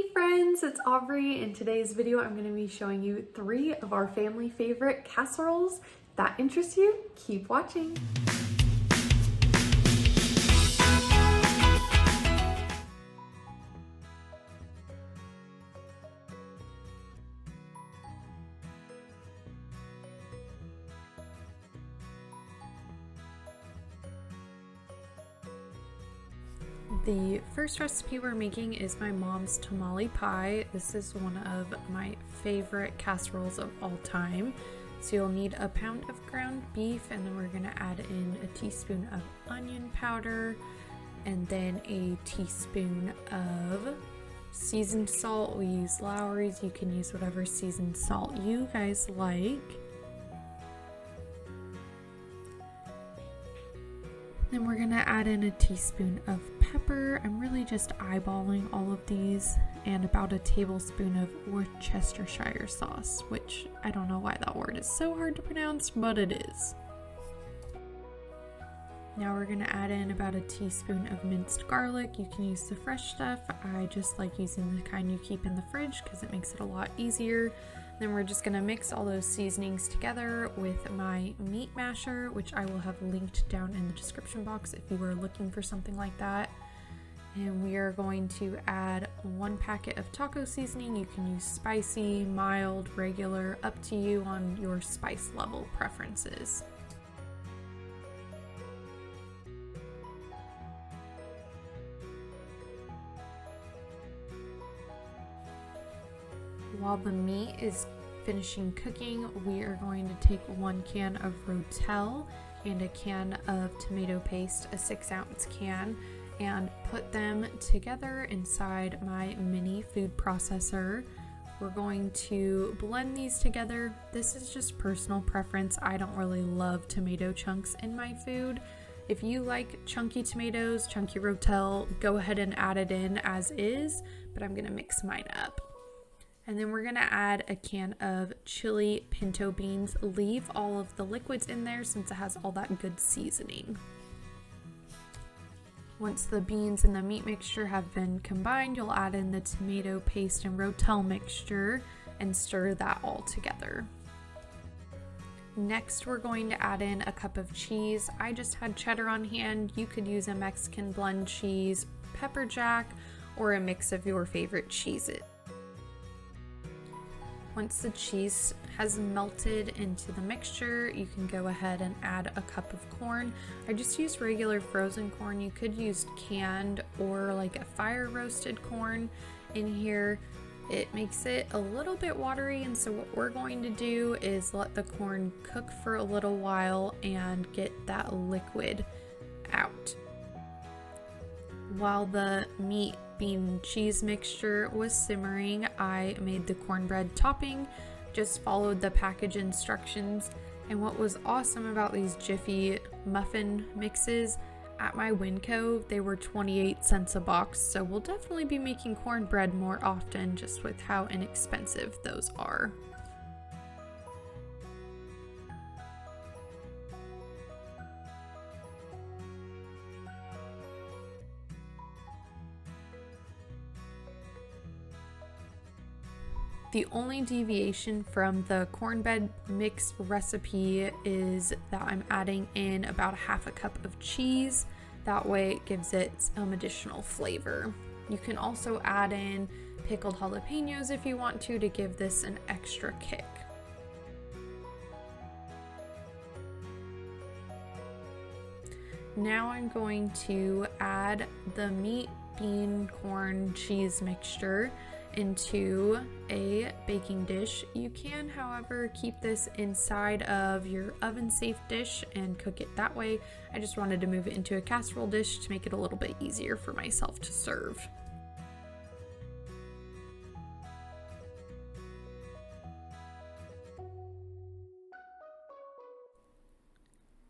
Hey friends, it's Aubrey. In today's video, I'm going to be showing you 3 of our family favorite casseroles. If that interests you, keep watching. The first recipe we're making is my mom's tamale pie. This is one of my favorite casseroles of all time. So you'll need a pound of ground beef, and then we're going to add in a teaspoon of onion powder and then a teaspoon of seasoned salt. We use Lawry's. You can use whatever seasoned salt you guys like. Then we're gonna add in a teaspoon of pepper. I'm really just eyeballing all of these, and about a tablespoon of Worcestershire sauce, which I don't know why that word is so hard to pronounce, but it is. Now we're gonna add in about a teaspoon of minced garlic. You can use the fresh stuff. I just like using the kind you keep in the fridge because it makes it a lot easier. Then we're just gonna mix all those seasonings together with my meat masher, which I will have linked down in the description box if you are looking for something like that. And we are going to add 1 packet of taco seasoning. You can use spicy, mild, regular, up to you on your spice level preferences. While the meat is finishing cooking, we are going to take 1 can of Rotel and a can of tomato paste, a 6-ounce can, and put them together inside my mini food processor. We're going to blend these together. This is just personal preference. I don't really love tomato chunks in my food. If you like chunky tomatoes, chunky Rotel, go ahead and add it in as is, but I'm gonna mix mine up. And then we're gonna add a can of chili pinto beans. Leave all of the liquids in there since it has all that good seasoning. Once the beans and the meat mixture have been combined, you'll add in the tomato paste and Rotel mixture and stir that all together. Next, we're going to add in a cup of cheese. I just had cheddar on hand. You could use a Mexican blend cheese, pepper jack, or a mix of your favorite cheeses. Once the cheese has melted into the mixture, you can go ahead and add a cup of corn. I just used regular frozen corn. You could use canned or like a fire roasted corn in here. It makes it a little bit watery, and so what we're going to do is let the corn cook for a little while and get that liquid out. While the meat, bean, cheese mixture was simmering, I made the cornbread topping, just followed the package instructions. And what was awesome about these Jiffy muffin mixes, at my Winco, they were 28 cents a box, so we'll definitely be making cornbread more often just with how inexpensive those are. The only deviation from the cornbread mix recipe is that I'm adding in about 1/2 cup of cheese. That way it gives it some additional flavor. You can also add in pickled jalapenos if you want to give this an extra kick. Now I'm going to add the meat, bean, corn, cheese mixture into a baking dish. You can, however, keep this inside of your oven-safe dish and cook it that way. I just wanted to move it into a casserole dish to make it a little bit easier for myself to serve.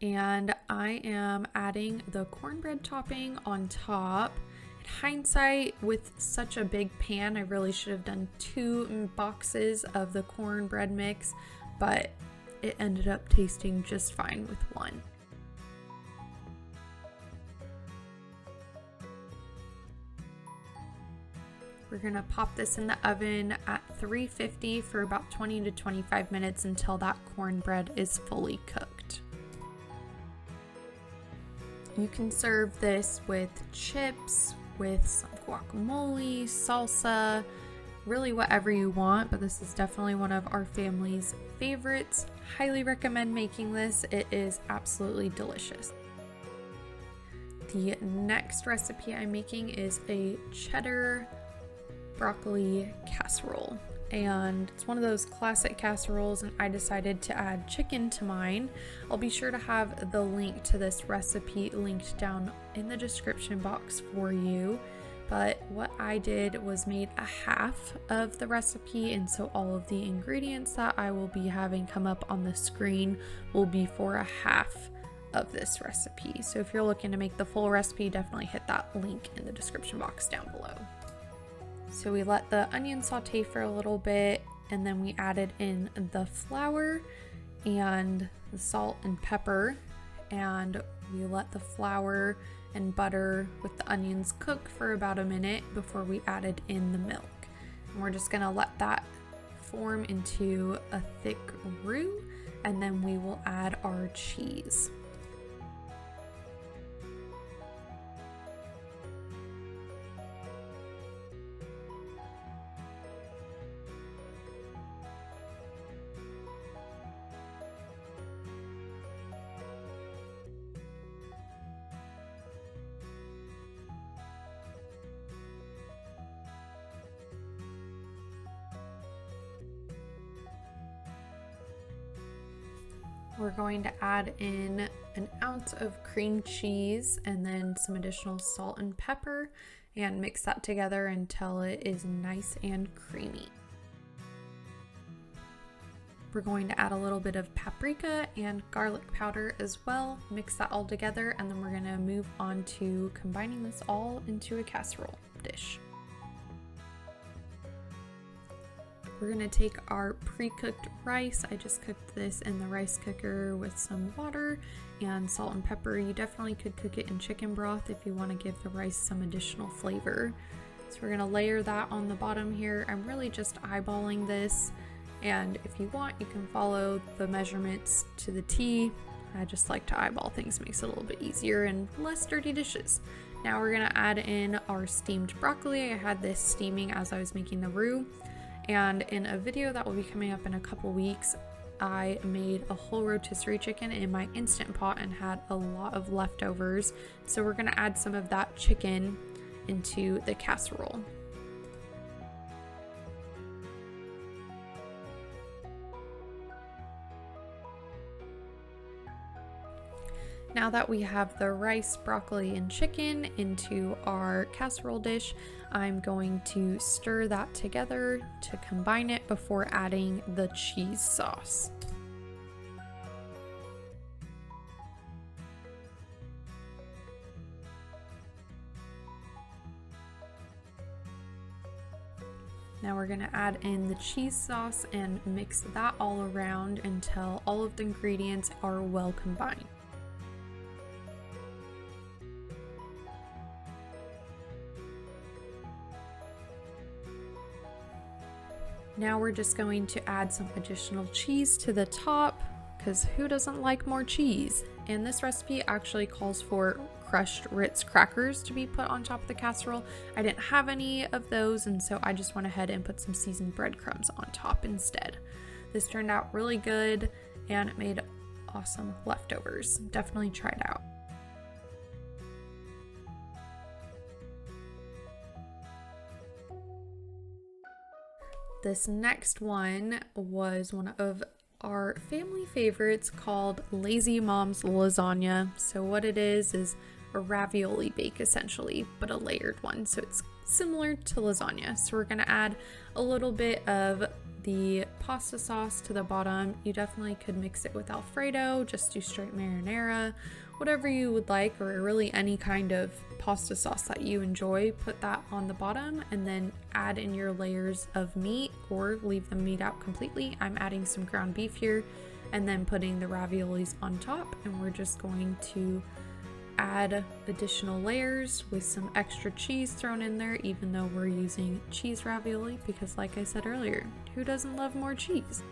And I am adding the cornbread topping on top. Hindsight, with such a big pan, I really should have done 2 boxes of the cornbread mix, but it ended up tasting just fine with 1. We're gonna pop this in the oven at 350 for about 20 to 25 minutes until that cornbread is fully cooked. You can serve this with chips, with some guacamole, salsa, really whatever you want, but this is definitely one of our family's favorites. Highly recommend making this. It is absolutely delicious. The next recipe I'm making is a cheddar broccoli casserole, and it's one of those classic casseroles, and I decided to add chicken to mine. I'll be sure to have the link to this recipe linked down in the description box for you, but what I did was made a half of the recipe, and so all of the ingredients that I will be having come up on the screen will be for a half of this recipe. So if you're looking to make the full recipe, definitely hit that link in the description box down below. So we let the onion saute for a little bit, and then we added in the flour and the salt and pepper, and we let the flour and butter with the onions cook for about a minute before we added in the milk. And we're just gonna let that form into a thick roux, and then we will add our cheese. We're going to add in an ounce of cream cheese and then some additional salt and pepper and mix that together until it is nice and creamy. We're going to add a little bit of paprika and garlic powder as well, mix that all together, and then we're going to move on to combining this all into a casserole dish. We're gonna take our pre-cooked rice. I just cooked this in the rice cooker with some water and salt and pepper. You definitely could cook it in chicken broth if you want to give the rice some additional flavor. So we're gonna layer that on the bottom here. I'm really just eyeballing this, and if you want, you can follow the measurements to the T. I just like to eyeball things, makes it a little bit easier and less dirty dishes. Now we're gonna add in our steamed broccoli. I had this steaming as I was making the roux. And in a video that will be coming up in a couple weeks, I made a whole rotisserie chicken in my Instant Pot and had a lot of leftovers. So we're gonna add some of that chicken into the casserole. Now that we have the rice, broccoli, and chicken into our casserole dish, I'm going to stir that together to combine it before adding the cheese sauce. Now we're going to add in the cheese sauce and mix that all around until all of the ingredients are well combined. Now we're just going to add some additional cheese to the top, because who doesn't like more cheese? And this recipe actually calls for crushed Ritz crackers to be put on top of the casserole. I didn't have any of those, and so I just went ahead and put some seasoned breadcrumbs on top instead. This turned out really good, and it made awesome leftovers. Definitely try it out. This next one was one of our family favorites called Lazy Mom's Lasagna. So what it is a ravioli bake essentially, but a layered one. So it's similar to lasagna. So we're gonna add a little bit of the pasta sauce to the bottom. You definitely could mix it with Alfredo, just do straight marinara, whatever you would like, or really any kind of pasta sauce that you enjoy. Put that on the bottom and then add in your layers of meat, or leave the meat out completely. I'm adding some ground beef here and then putting the raviolis on top, and we're just going to add additional layers with some extra cheese thrown in there, even though we're using cheese ravioli, because like I said earlier, who doesn't love more cheese?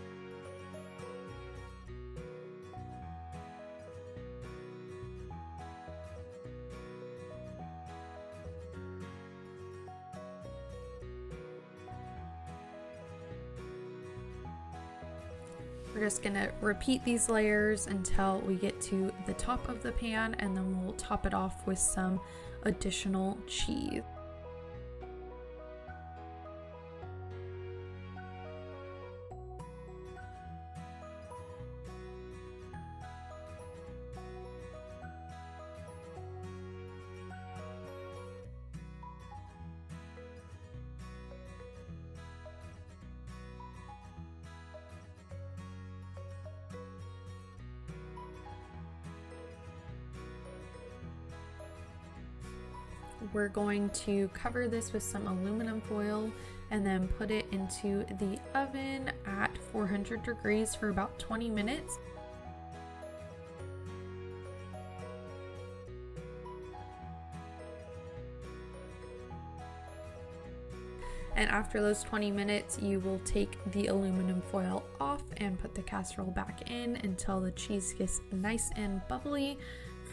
We're just gonna repeat these layers until we get to the top of the pan, and then we'll top it off with some additional cheese. We're going to cover this with some aluminum foil and then put it into the oven at 400 degrees for about 20 minutes. And after those 20 minutes, you will take the aluminum foil off and put the casserole back in until the cheese gets nice and bubbly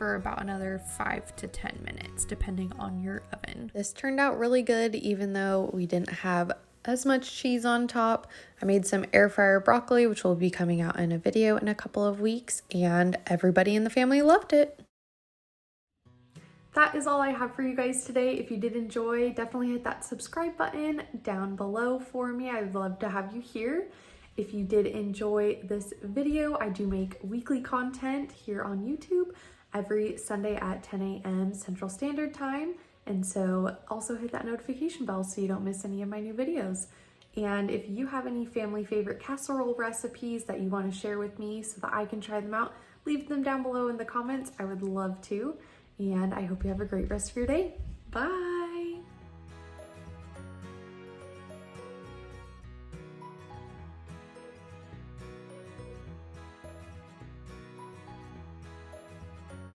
for about another 5 to 10 minutes, depending on your oven. This turned out really good, even though we didn't have as much cheese on top. I made some air fryer broccoli, which will be coming out in a video in a couple of weeks, and everybody in the family loved it. That is all I have for you guys today. If you did enjoy, definitely hit that subscribe button down below for me. I'd love to have you here. If you did enjoy this video, I do make weekly content here on YouTube every Sunday at 10 a.m. Central Standard Time. And so also hit that notification bell so you don't miss any of my new videos. And if you have any family favorite casserole recipes that you want to share with me so that I can try them out, leave them down below in the comments. I would love to. And I hope you have a great rest of your day. Bye.